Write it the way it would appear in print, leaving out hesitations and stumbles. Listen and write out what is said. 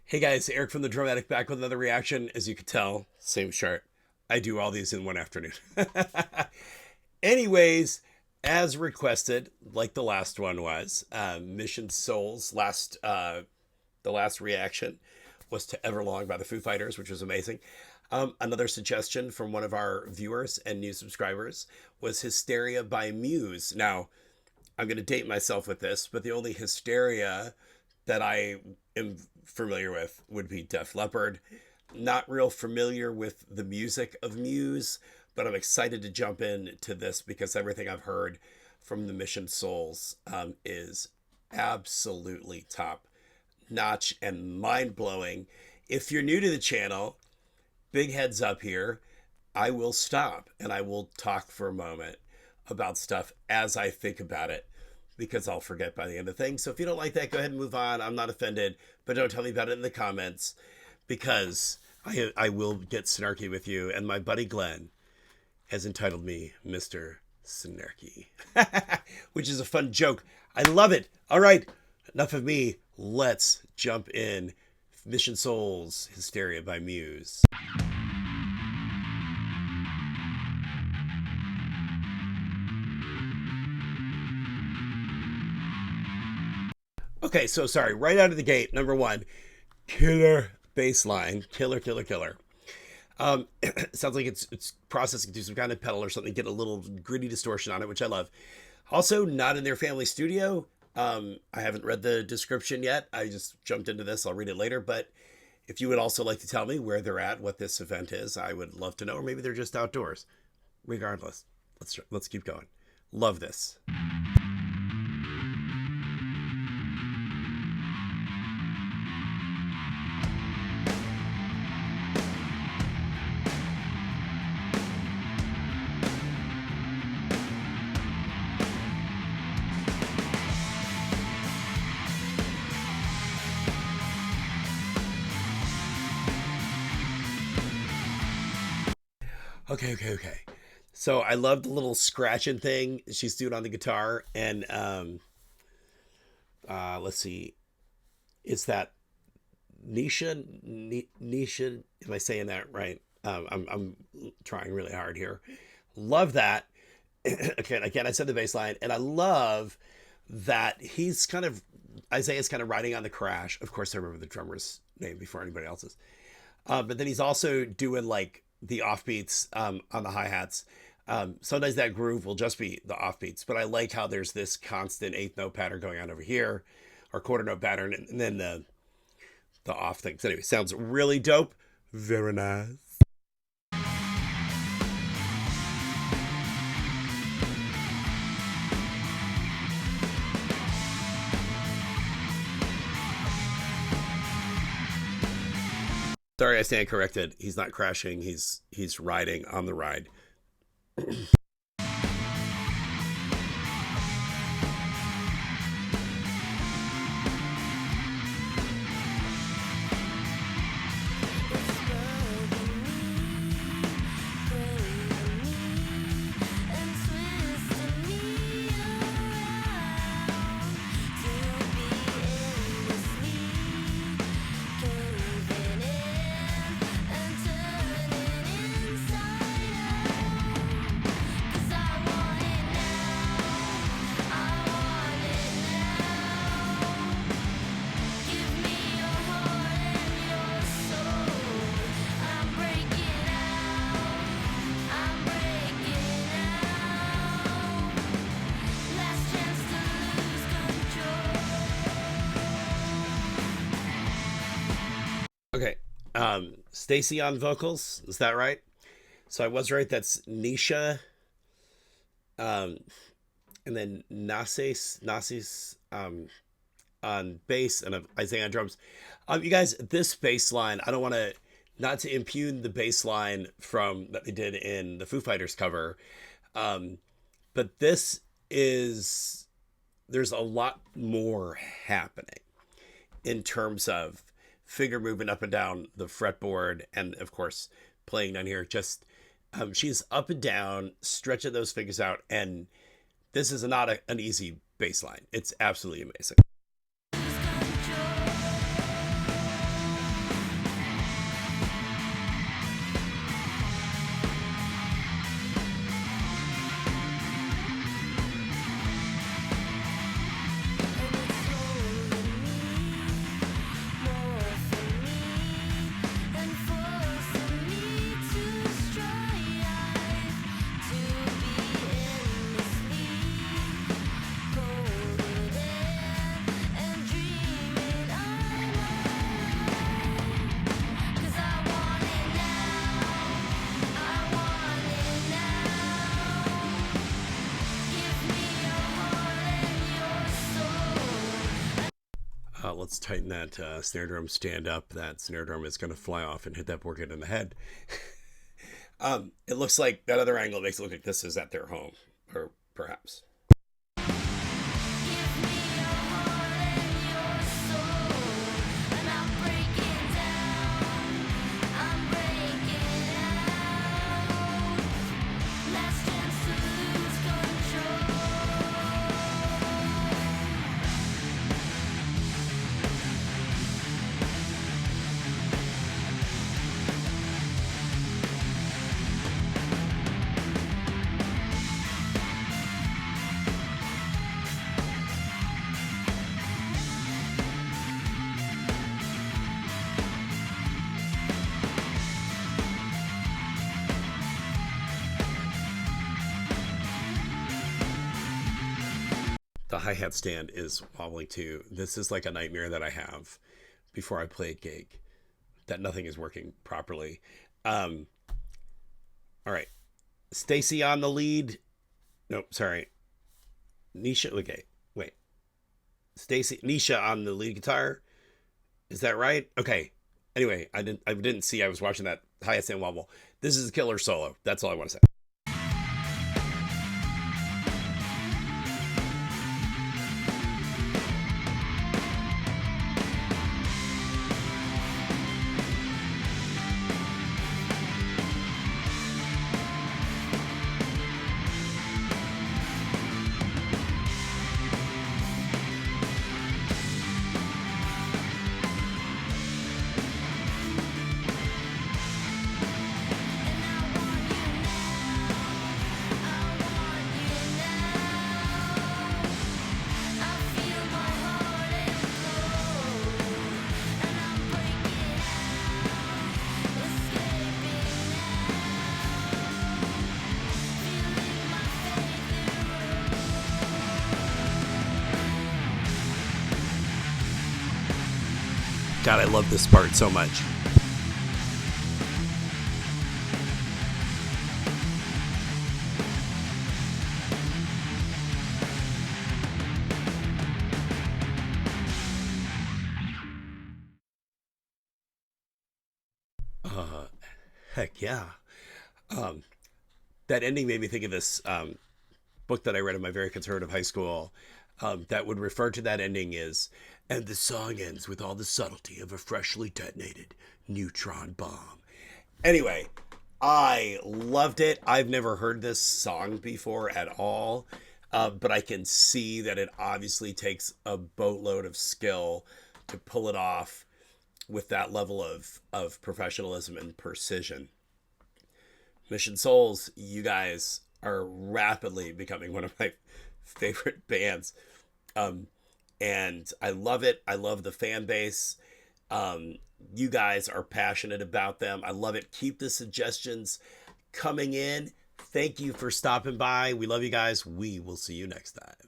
Hey guys, Eric from the Dramatic back with another reaction. As you can tell, same shirt. I do all these in one afternoon. Anyways, as requested, like the last one was, Mission Souls the last reaction was to Everlong by the Foo Fighters, which was amazing. Another suggestion from one of our viewers and new subscribers was Hysteria by Muse. Now, I'm going to date myself with this, but the only Hysteria that I am familiar with would be Def Leppard. Not real familiar with the music of Muse, but I'm excited to jump into this because everything I've heard from the Mission Souls is absolutely top notch and mind blowing. If you're new to the channel, big heads up here. I will stop and I will talk for a moment about stuff as I think about it, because I'll forget by the end of things. So if you don't like that, go ahead and move on. I'm not offended, but don't tell me about it in the comments, because I will get snarky with you. And my buddy Glenn has entitled me Mr. Snarky, which is a fun joke. I love it. All right, enough of me. Let's jump in. Mission Souls, Hysteria by Muse. Okay, so sorry, right out of the gate, number one, killer bass line, killer, killer, killer. Sounds like it's processing through some kind of pedal or something, get a little gritty distortion on it, which I love. Also, not in their family studio. I haven't read the description yet. I just jumped into this. I'll read it later. But if you would also like to tell me where they're at, what this event is, I would love to know. Or maybe they're just outdoors. Regardless, let's keep going. Love this. Okay. So I love the little scratching thing she's doing on the guitar, and let's see, it's that Nisha. Am I saying that right? I'm trying really hard here. Love that. Again, I said the bass line, and I love that he's kind of Isaiah's kind of riding on the crash. Of course, I remember the drummer's name before anybody else's. But then he's also doing like the offbeats on the hi-hats. Sometimes that groove will just be the offbeats, but I like how there's this constant eighth note pattern going on over here, or quarter note pattern, and then the off things. Anyway, sounds really dope. Very nice. Sorry, I stand corrected. He's not crashing. He's riding on the ride. Okay. Stacy on vocals, is that right? So I was right. That's Nisha. Um, and then Nasis on bass, and Isaiah on drums. You guys, this bass line, I don't want to not to impugn the bass line from that they did in the Foo Fighters cover, but this is there's a lot more happening in terms of finger movement up and down the fretboard, and of course playing down here. Just she's up and down, stretching those fingers out, and this is not an easy bass line. It's absolutely amazing. let's tighten that snare drum stand up. That snare drum is going to fly off and hit that poor kid in the head. It looks like that other angle makes it look like this is at their home, or perhaps. The hi-hat stand is wobbling too. This is like a nightmare that I have before I play a gig, that nothing is working properly. All right. Stacy on the lead. Nope, sorry. Nisha, okay, wait. Nisha on the lead guitar. Is that right? Okay. Anyway, I didn't see. I was watching that hi-hat stand wobble. This is a killer solo. That's all I want to say. God, I love this part so much. Heck yeah. That ending made me think of this book that I read in my very conservative high school that would refer to that ending as, and the song ends with all the subtlety of a freshly detonated neutron bomb. Anyway, I loved it. I've never heard this song before at all, but I can see that it obviously takes a boatload of skill to pull it off with that level of professionalism and precision. Mission Souls, you guys are rapidly becoming one of my favorite bands. And I love it. I love the fan base. You guys are passionate about them. I love it. Keep the suggestions coming in. Thank you for stopping by. We love you guys. We will see you next time.